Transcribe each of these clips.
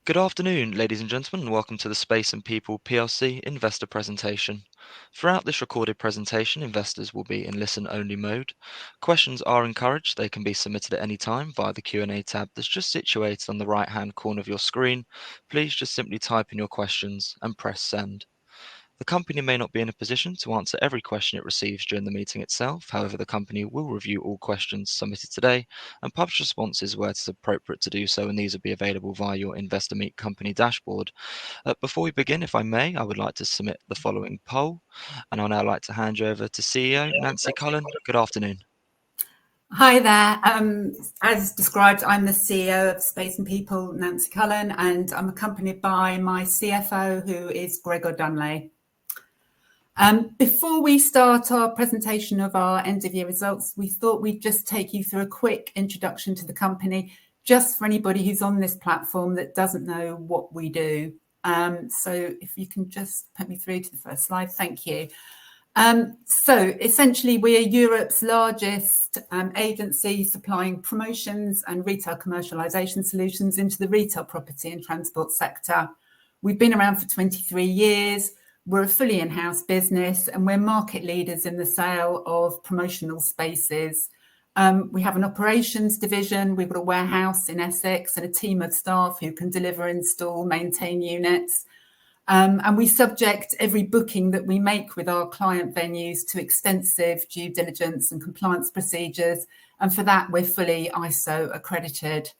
Good afternoon, ladies and gentlemen, and welcome to the Space and People PLC investor presentation. Throughout this recorded presentation, investors will be in listen-only mode. Questions are encouraged. They can be submitted at any time via the Q&A tab that's just situated on the right-hand corner of your screen. Please just simply type in your questions and press send. The company may not be in a position to answer every question it receives during the meeting itself. However, the company will review all questions submitted today and publish responses where it is appropriate to do so, and these will be available via your Investor Meet Company dashboard. Before we begin, if I may, I would like to submit the following poll, and I'll now like to hand you over to CEO Nancy Cullen. Good afternoon. Hi there. As described, I'm the CEO of Space and People, Nancy Cullen, and I'm accompanied by my CFO, who is Gregor Dunley. Before we start our presentation of our end-of-year results, we thought we'd just take you through a quick introduction to the company, just for anybody who's on this platform that doesn't know what we do. So if you can just put me through to the first slide, thank you. So essentially, we are Europe's largest agency supplying promotions and retail commercialisation solutions into the retail, property and transport sector. We've been around for 23 years. We're a fully in-house business, and we're market leaders in the sale of promotional spaces. We have an operations division. We've got a warehouse in Essex and a team of staff who can deliver, install, maintain units. And we subject every booking that we make with our client venues to extensive due diligence and compliance procedures. And for that, we're fully ISO accredited.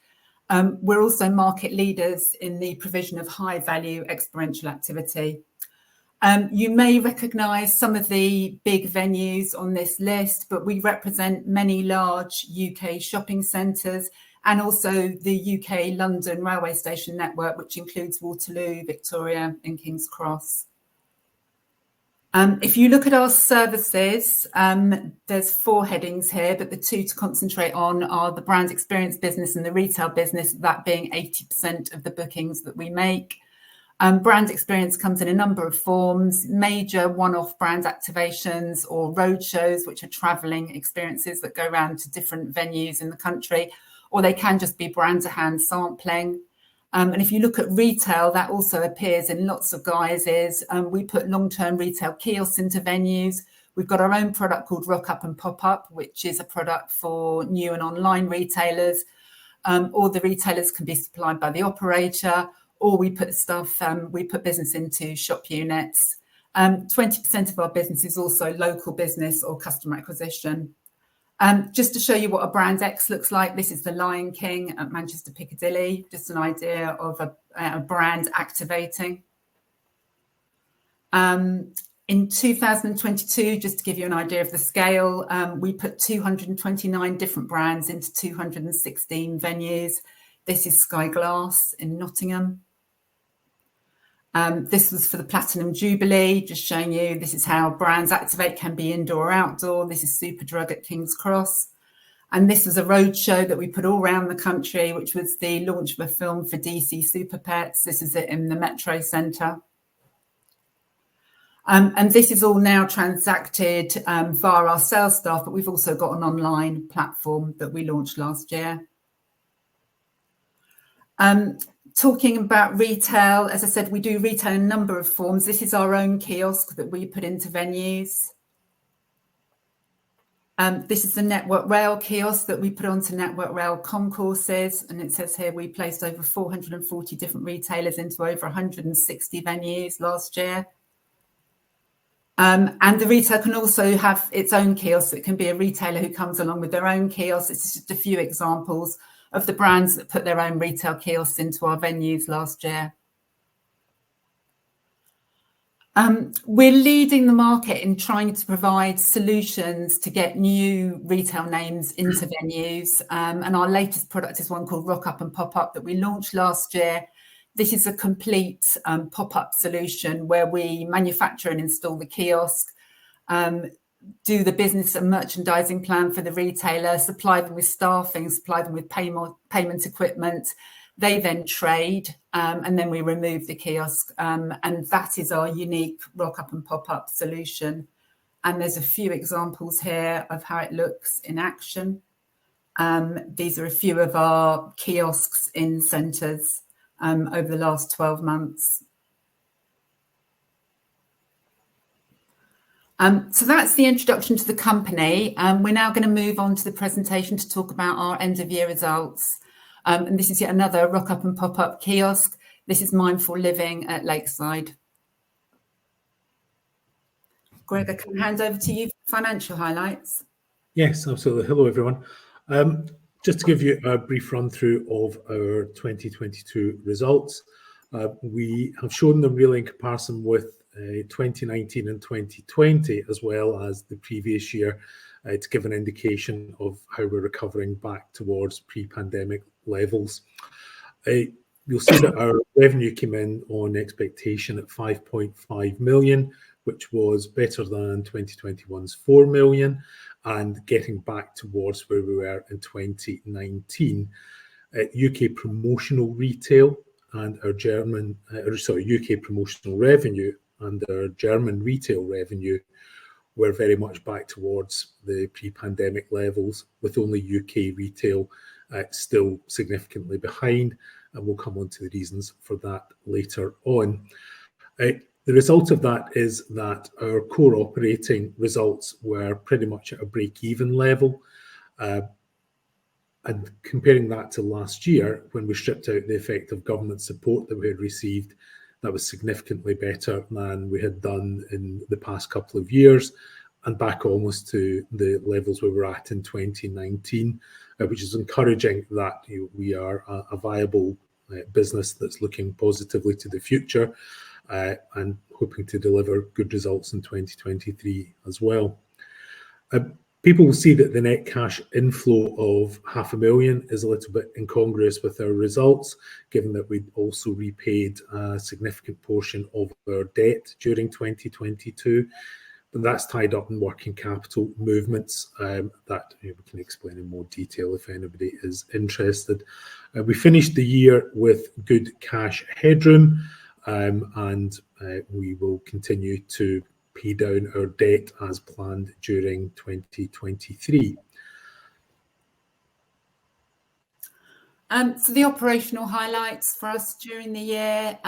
We're also market leaders in the provision of high value experiential activity. You may recognise some of the big venues on this list, but we represent many large UK shopping centres and also the UK London railway station network, which includes Waterloo, Victoria and King's Cross. If you look at our services, there's 4 headings here, but the 2 to concentrate on are the brand experience business and the retail business, that being 80% of the bookings that we make. Brand experience comes in a number of forms: major one-off brand activations or road shows, which are travelling experiences that go around to different venues in the country, or they can just be brand-to-hand sampling. And if you look at retail, that also appears in lots of guises. We put long-term retail kiosks into venues. We've got our own product called Rock Up and Pop Up, which is a product for new and online retailers. Or the retailers can be supplied by the operator, or we put business into shop units. 20% of our business is also local business or customer acquisition. Just to show you what a brand X looks like, this is the Lion King at Manchester Piccadilly, just an idea of a brand activating. In 2022, just to give you an idea of the scale, we put 229 different brands into 216 venues. This is Sky Glass in Nottingham. This was for the Platinum Jubilee, just showing you this is how brands activate, can be indoor or outdoor. This is Superdrug at King's Cross. And this was a road show that we put all around the country, which was the launch of a film for DC Super Pets. This is it in the Metro Centre. And this is all now transacted via our sales staff, but we've also got an online platform that we launched last year. Talking about retail, as I said, we do retail in a number of forms. This is our own kiosk that we put into venues. This is the Network Rail kiosk that we put onto Network Rail concourses. And it says here we placed over 440 different retailers into over 160 venues last year. And the retail can also have its own kiosk. It can be a retailer who comes along with their own kiosk. It's just a few examples of the brands that put their own retail kiosks into our venues last year. We're leading the market in trying to provide solutions to get new retail names into venues. And our latest product is one called Rock Up and Pop Up that we launched last year. This is a complete pop-up solution where we manufacture and install the kiosk, do the business and merchandising plan for the retailer, supply them with staffing, supply them with payment equipment. They then trade, and then we remove the kiosk. And that is our unique Rock Up and Pop Up solution. And there's a few examples here of how it looks in action. These are a few of our kiosks in centres. over the last 12 months. So that's the introduction to the company. We're now going to move on to the presentation to talk about our end of year results. And this is yet another rock up and pop up kiosk. This is Mindful Living at Lakeside. Greg, I can hand over to you for financial highlights. Yes, absolutely. Hello, everyone. Just to give you a brief run through of our 2022 results. We have shown them really in comparison with 2019 and 2020, as well as the previous year, to give an indication of how we're recovering back towards pre-pandemic levels. You'll see that our revenue came in on expectation at 5.5 million, which was better than 2021's 4 million, and getting back towards where we were in 2019. UK promotional retail and our UK promotional revenue and our German retail revenue were very much back towards the pre-pandemic levels, with only UK retail still significantly behind, and we'll come on to the reasons for that later on. The result of that is that our core operating results were pretty much at a break-even level. And comparing that to last year, when we stripped out the effect of government support that we had received, that was significantly better than we had done in the past couple of years, and back almost to the levels we were at in 2019, which is encouraging that we are a viable business that's looking positively to the future, and hoping to deliver good results in 2023 as well. People will see that the net cash inflow of £500,000 is a little bit incongruous with our results, given that we'd also repaid a significant portion of our debt during 2022. But that's tied up in working capital movements that we can explain in more detail if anybody is interested. We finished the year with good cash headroom, and we will continue to pay down our debt as planned during 2023. So the operational highlights for us during the year,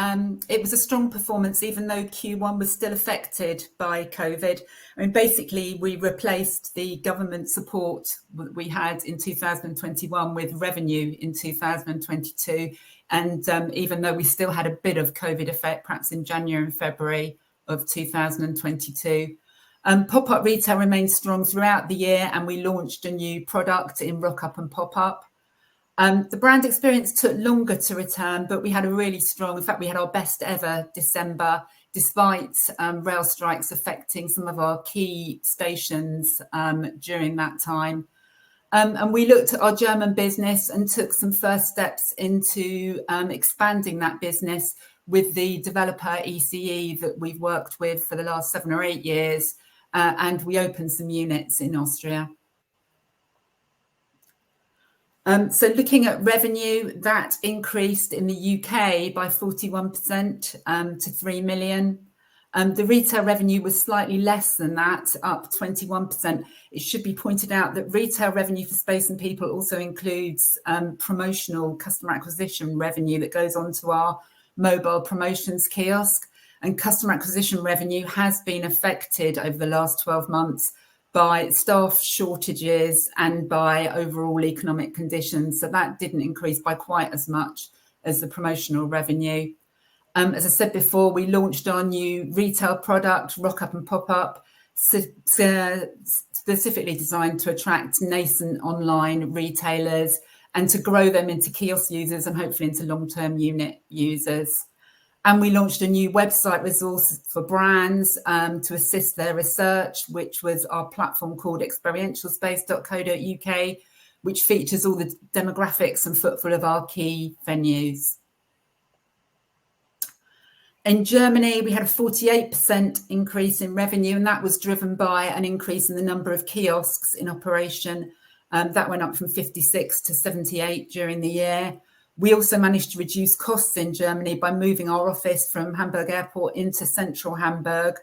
it was a strong performance, even though Q1 was still affected by COVID. I mean, basically, we replaced the government support that we had in 2021 with revenue in 2022. And even though we still had a bit of COVID effect, perhaps in January and February of 2022. Pop-up retail remained strong throughout the year, and we launched a new product in Rock Up and Pop-Up. The brand experience took longer to return, but we had a really strong, in fact, we had our best ever December, despite rail strikes affecting some of our key stations during that time. And we looked at our German business and took some first steps into expanding that business with the developer ECE that we've worked with for the last 7 or 8 years. And we opened some units in Austria. So looking at revenue, that increased in the UK by 41% to 3 million. The retail revenue was slightly less than that, up 21%. It should be pointed out that retail revenue for Space and People also includes promotional customer acquisition revenue that goes onto our mobile promotions kiosk. And customer acquisition revenue has been affected over the last 12 months by staff shortages and by overall economic conditions. So that didn't increase by quite as much as the promotional revenue. As I said before, we launched our new retail product, Rock Up and Pop-Up, specifically designed to attract nascent online retailers and to grow them into kiosk users and hopefully into long-term unit users. And we launched a new website resource for brands to assist their research, which was our platform called experientialspace.co.uk, which features all the demographics and footfall of our key venues. In Germany, we had a 48% increase in revenue, and that was driven by an increase in the number of kiosks in operation. That went up from 56 to 78 during the year. We also managed to reduce costs in Germany by moving our office from Hamburg Airport into central Hamburg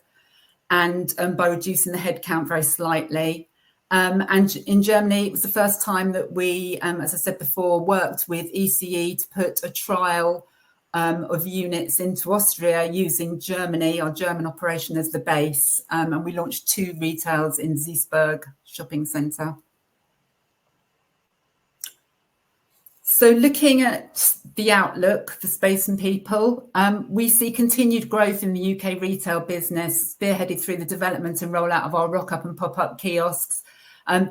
and by reducing the headcount very slightly. And in Germany, it was the first time that we, as I said before, worked with ECE to put a trial of units into Austria using Germany, our German operation, as the base. And we launched 2 retails in Duisburg shopping centre. So looking at the outlook for Space and People, we see continued growth in the UK retail business, spearheaded through the development and rollout of our rock-up and pop-up kiosks.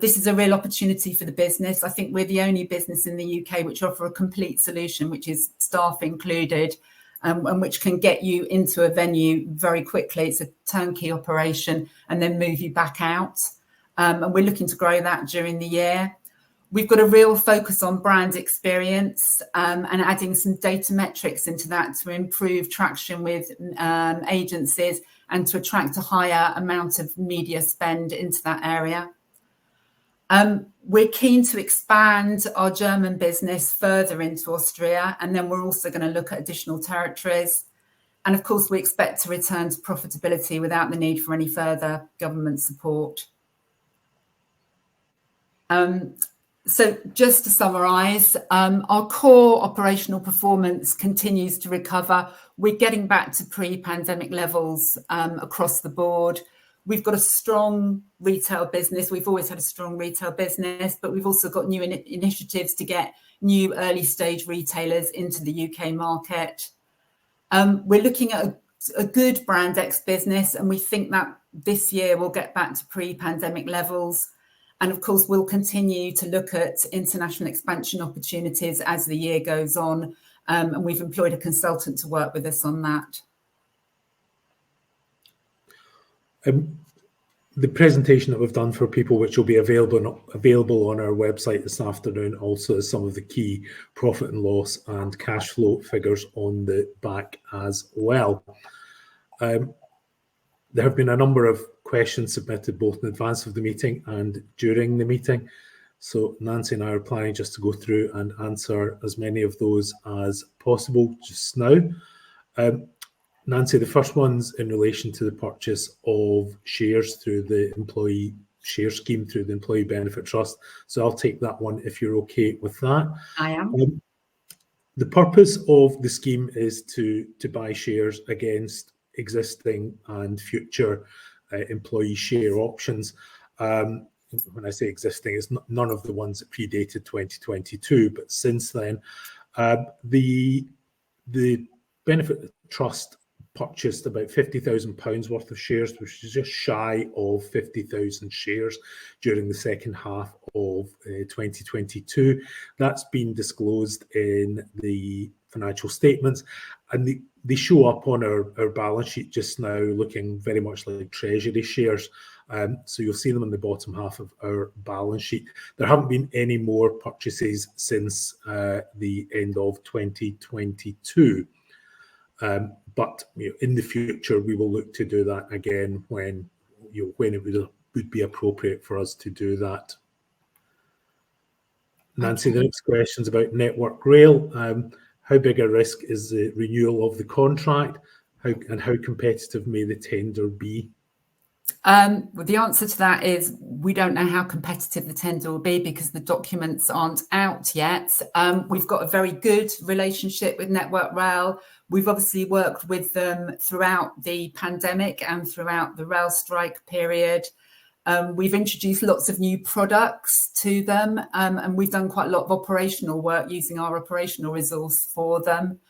This is a real opportunity for the business. I think we're the only business in the UK which offer a complete solution, which is staff included, and which can get you into a venue very quickly. It's a turnkey operation and then move you back out. And we're looking to grow that during the year. We've got a real focus on brand experience and adding some data metrics into that to improve traction with agencies and to attract a higher amount of media spend into that area. We're keen to expand our German business further into Austria, and then we're also going to look at additional territories. And of course, we expect to return to profitability without the need for any further government support. So just to summarise, our core operational performance continues to recover. We're getting back to pre-pandemic levels across the board. We've got a strong retail business. We've always had a strong retail business, but we've also got new initiatives to get new early stage retailers into the UK market. We're looking at a good brand X business, and we think that this year we'll get back to pre-pandemic levels. And of course, we'll continue to look at international expansion opportunities as the year goes on. And we've employed a consultant to work with us on that. The presentation that we've done for people, which will be available on our website this afternoon, also has some of the key profit and loss and cash flow figures on the back as well. There have been a number of questions submitted both in advance of the meeting and during the meeting. So Nancy and I are planning just to go through and answer as many of those as possible just now. Nancy, the first one's in relation to the purchase of shares through the employee share scheme through the Employee Benefit Trust. So I'll take that one if you're okay with that. I am. The purpose of the scheme is to buy shares against existing and future employee share options. When I say existing, it's none of the ones that predated 2022, but since then, the Benefit Trust purchased about £50,000 worth of shares, which is just shy of 50,000 shares during the second half of 2022. That's been disclosed in the financial statements, and they show up on our balance sheet just now looking very much like treasury shares. So you'll see them on the bottom half of our balance sheet. There haven't been any more purchases since the end of 2022. But in the future, we will look to do that again when it would be appropriate for us to do that. Nancy, the next question is about Network Rail. How big a risk is the renewal of the contract? How competitive may the tender be? Well, the answer to that is we don't know how competitive the tender will be because the documents aren't out yet. We've got a very good relationship with Network Rail. We've obviously worked with them throughout the pandemic and throughout the rail strike period. We've introduced lots of new products to them, and we've done quite a lot of operational work using our operational resource for them.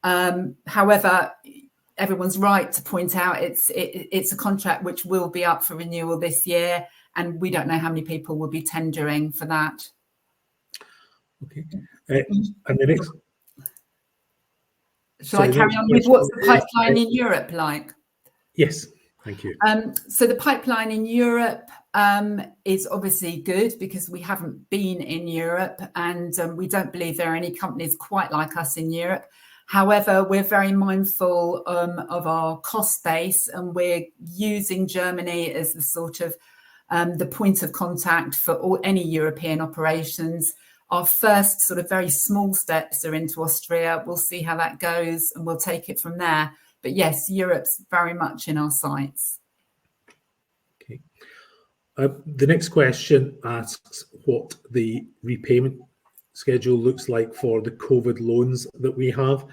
However, everyone's right to point out it's a contract which will be up for renewal this year, and we don't know how many people will be tendering for that. Okay. And the next... Shall I carry on with what's the pipeline in Europe like? Yes, thank you. So the pipeline in Europe is obviously good because we haven't been in Europe, and we don't believe there are any companies quite like us in Europe. However, we're very mindful of our cost base, and we're using Germany as the sort of the point of contact for any European operations. Our first sort of very small steps are into Austria. We'll see how that goes, and we'll take it from there. But yes, Europe's very much in our sights. Okay. The next question asks what the repayment schedule looks like for the COVID loans that we have.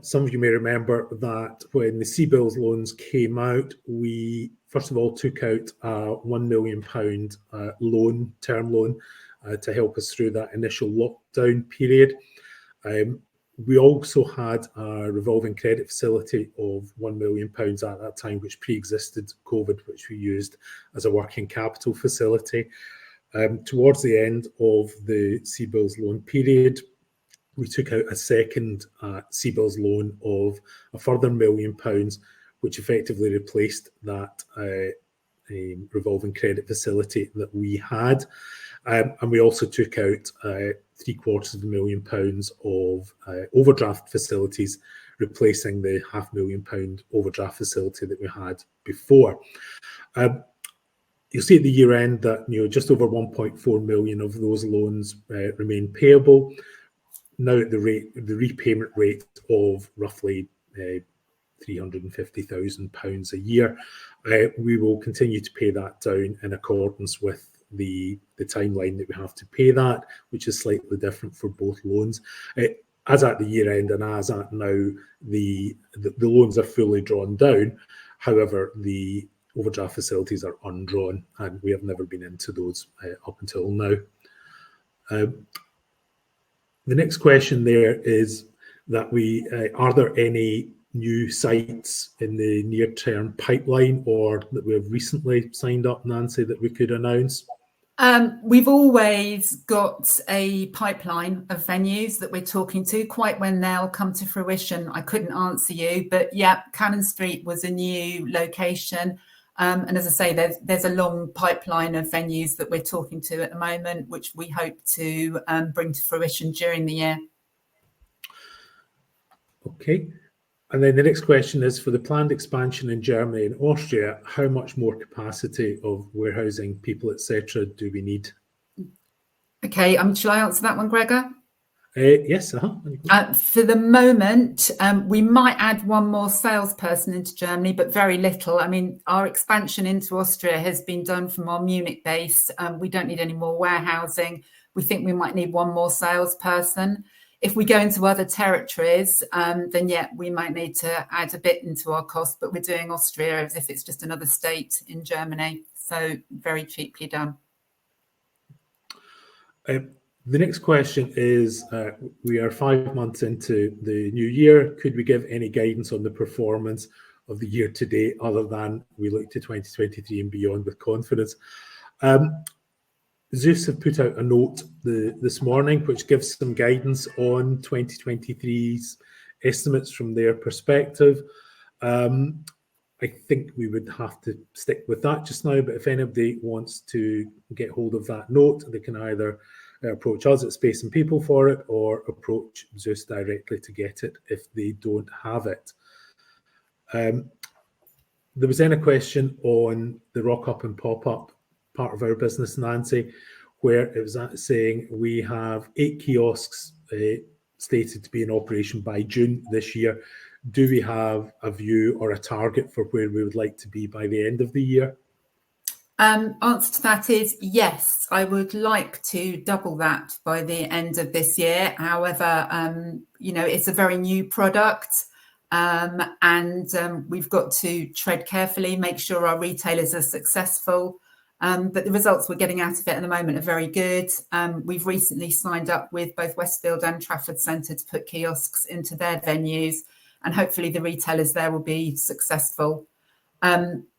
Some of you may remember that when the CBILS loans came out, we first of all took out a £1 million term loan to help us through that initial lockdown period. We also had a revolving credit facility of £1 million at that time, which pre-existed COVID, which we used as a working capital facility. Towards the end of the CBILS loan period, we took out a second CBILS loan of a further £1 million, which effectively replaced that revolving credit facility that we had. And we also took out £750,000 of overdraft facilities, replacing the £500,000 overdraft facility that we had before. You'll see at the year end that just over 1.4 million of those loans remain payable. Now at the repayment rate of roughly £350,000 a year, we will continue to pay that down in accordance with the timeline that we have to pay that, which is slightly different for both loans. As at the year end and as at now, the loans are fully drawn down. However, the overdraft facilities are undrawn, and we have never been into those up until now. The next question there is that are there any new sites in the near-term pipeline or that we have recently signed up, Nancy, that we could announce? We've always got a pipeline of venues that we're talking to. Quite when they'll come to fruition, I couldn't answer you, but yeah, Cannon Street was a new location. And as I say, there's a long pipeline of venues that we're talking to at the moment, which we hope to bring to fruition during the year. Okay. And then the next question is, for the planned expansion in Germany and Austria, how much more capacity of warehousing, people, etc., do we need? Okay, shall I answer that one, Gregor? Yes. For the moment, we might add one more salesperson into Germany, but very little. I mean, our expansion into Austria has been done from our Munich base. We don't need any more warehousing. We think we might need one more salesperson. If we go into other territories, then yeah, we might need to add a bit into our cost, but we're doing Austria as if it's just another state in Germany. So very cheaply done. The next question is, we are 5 months into the new year. Could we give any guidance on the performance of the year to date, other than we look to 2023 and beyond with confidence? Zeus have put out a note this morning which gives some guidance on 2023's estimates from their perspective. I think we would have to stick with that just now, but if anybody wants to get hold of that note, they can either approach us at Space and People for it, or approach Zeus directly to get it if they don't have it. There was then a question on the Rock Up and Pop Up part of our business, Nancy, where it was saying we have 8 kiosks stated to be in operation by June this year. Do we have a view or a target for where we would like to be by the end of the year? Answer to that is yes. I would like to double that by the end of this year. However, it's a very new product, and we've got to tread carefully, make sure our retailers are successful. But the results we're getting out of it at the moment are very good. We've recently signed up with both Westfield and Trafford Centre to put kiosks into their venues, and hopefully the retailers there will be successful.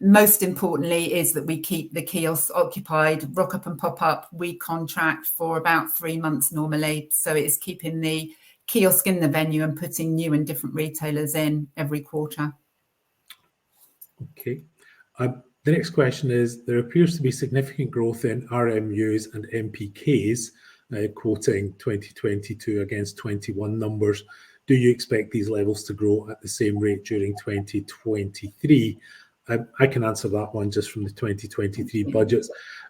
Most importantly is that we keep the kiosks occupied. Rock Up and Pop Up, we contract for about 3 months normally. So it's keeping the kiosk in the venue and putting new and different retailers in every quarter. Okay. The next question is, there appears to be significant growth in RMUs and MPKs, quoting 2022 against 21 numbers. Do you expect these levels to grow at the same rate during 2023? I can answer that one just from the 2023 budgets.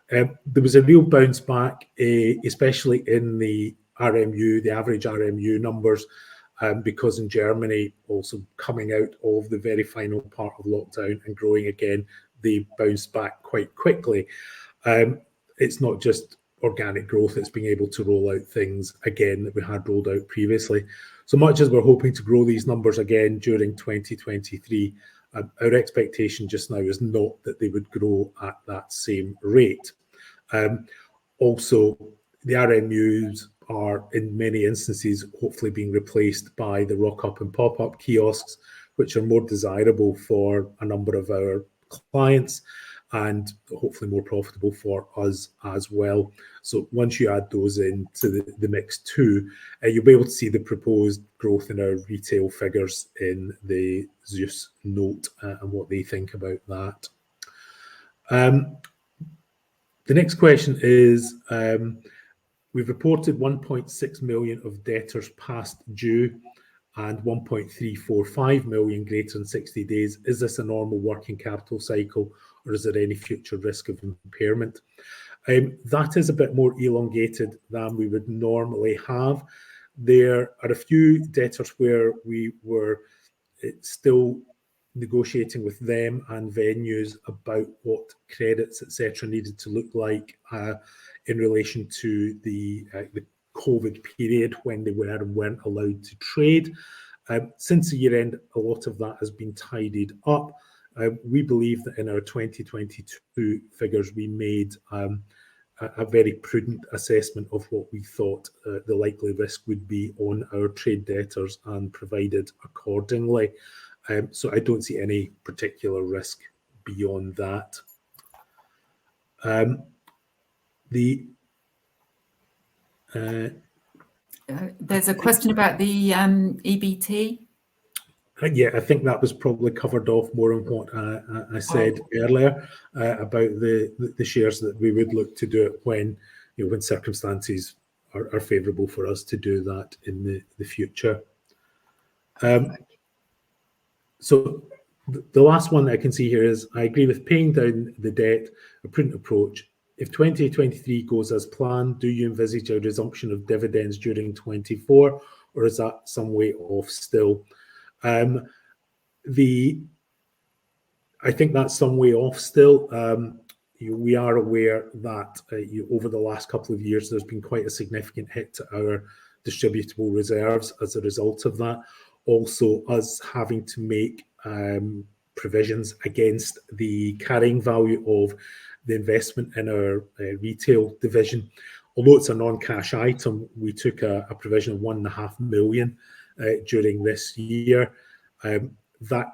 There was a real bounce back, especially in the RMU, the average RMU numbers, because in Germany, also coming out of the very final part of lockdown and growing again, they bounced back quite quickly. It's not just organic growth. It's being able to roll out things again that we had rolled out previously. So much as we're hoping to grow these numbers again during 2023, our expectation just now is not that they would grow at that same rate. Also, the RMUs are in many instances hopefully being replaced by the rock-up and pop-up kiosks, which are more desirable for a number of our clients and hopefully more profitable for us as well. So once you add those into the mix too, you'll be able to see the proposed growth in our retail figures in the Zeus note and what they think about that. The next question is, we've reported 1.6 million of debtors past due and 1.345 million greater than 60 days. Is this a normal working capital cycle, or is there any future risk of impairment? That is a bit more elongated than we would normally have. There are a few debtors where we were still negotiating with them and venues about what credits, etc., needed to look like in relation to the COVID period when they were and weren't allowed to trade. Since the year end, a lot of that has been tidied up. We believe that in our 2022 figures, we made a very prudent assessment of what we thought the likely risk would be on our trade debtors and provided accordingly. So I don't see any particular risk beyond that. There's a question about the EBT. Yeah, I think that was probably covered off more on what I said earlier about the shares that we would look to do it when, when circumstances are favourable for us to do that in the future. So the last one I can see here is, I agree with paying down the debt, a prudent approach. If 2023 goes as planned, do you envisage a resumption of dividends during 24, or is that some way off still? I think that's some way off still. We are aware that over the last couple of years, there's been quite a significant hit to our distributable reserves as a result of that. Also, us having to make provisions against the carrying value of the investment in our retail division. Although it's a non-cash item, we took a provision of 1.5 million during this year. That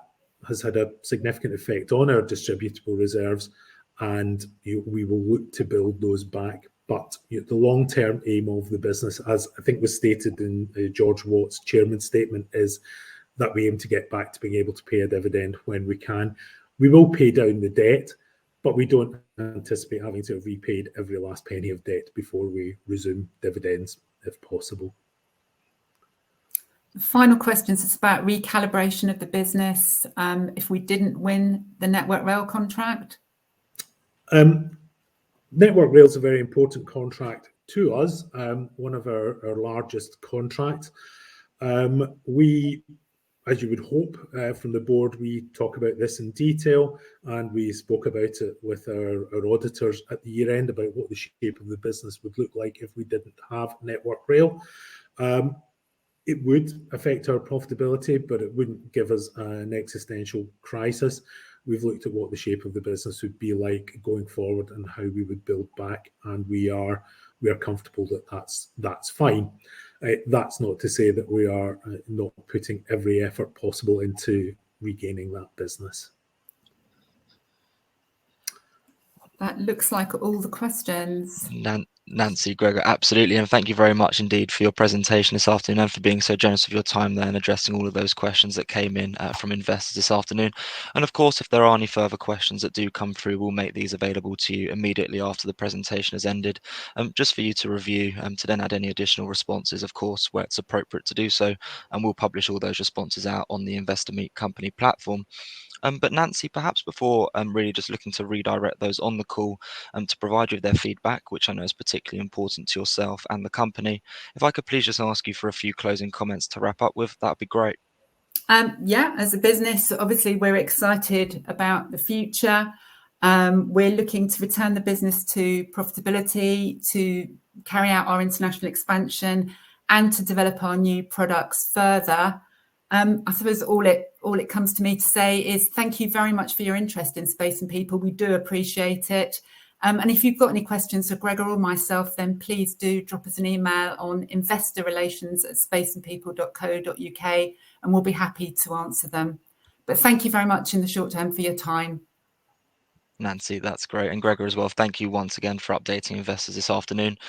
has had a significant effect on our distributable reserves, and we will look to build those back. But the long-term aim of the business, as I think was stated in George Watt's chairman's statement, is that we aim to get back to being able to pay a dividend when we can. We will pay down the debt, but we don't anticipate having to have repaid every last penny of debt before we resume dividends, if possible. The final questions is about recalibration of the business if we didn't win the Network Rail contract. Network Rail is a very important contract to us, one of our largest contracts. We, as you would hope from the board, we talk about this in detail, and we spoke about it with our auditors at the year end about what the shape of the business would look like if we didn't have Network Rail. It would affect our profitability, but it wouldn't give us an existential crisis. We've looked at what the shape of the business would be like going forward and how we would build back, and we are comfortable that that's fine. That's not to say that we are not putting every effort possible into regaining that business. That looks like all the questions. Nancy, Gregor, absolutely. And thank you very much indeed for your presentation this afternoon and for being so generous of your time there and addressing all of those questions that came in from investors this afternoon. And of course, if there are any further questions that do come through, we'll make these available to you immediately after the presentation has ended, just for you to review, to then add any additional responses, of course, where it's appropriate to do so. And we'll publish all those responses out on the Investor Meet Company platform. But Nancy, perhaps before really just looking to redirect those on the call to provide you with their feedback, which I know is particularly important to yourself and the company, if I could please just ask you for a few closing comments to wrap up with, that'd be great. Yeah, as a business, obviously we're excited about the future. We're looking to return the business to profitability, to carry out our international expansion, and to develop our new products further. I suppose all it comes to me to say is thank you very much for your interest in Space and People. We do appreciate it. And if you've got any questions for Gregor or myself, then please do drop us an email on investorrelations@spaceandpeople.co.uk, and we'll be happy to answer them. But thank you very much in the short term for your time. Nancy, that's great. And Gregor as well, thank you once again for updating investors this afternoon.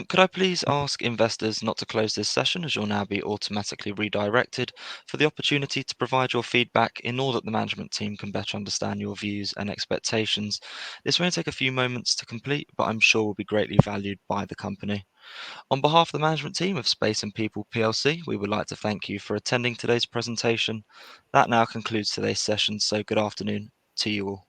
Could I please ask investors not to close this session, as you'll now be automatically redirected for the opportunity to provide your feedback in order that the management team can better understand your views and expectations. This will only take a few moments to complete, but I'm sure will be greatly valued by the company. On behalf of the management team of Space and People PLC, we would like to thank you for attending today's presentation. That now concludes today's session, so good afternoon to you all.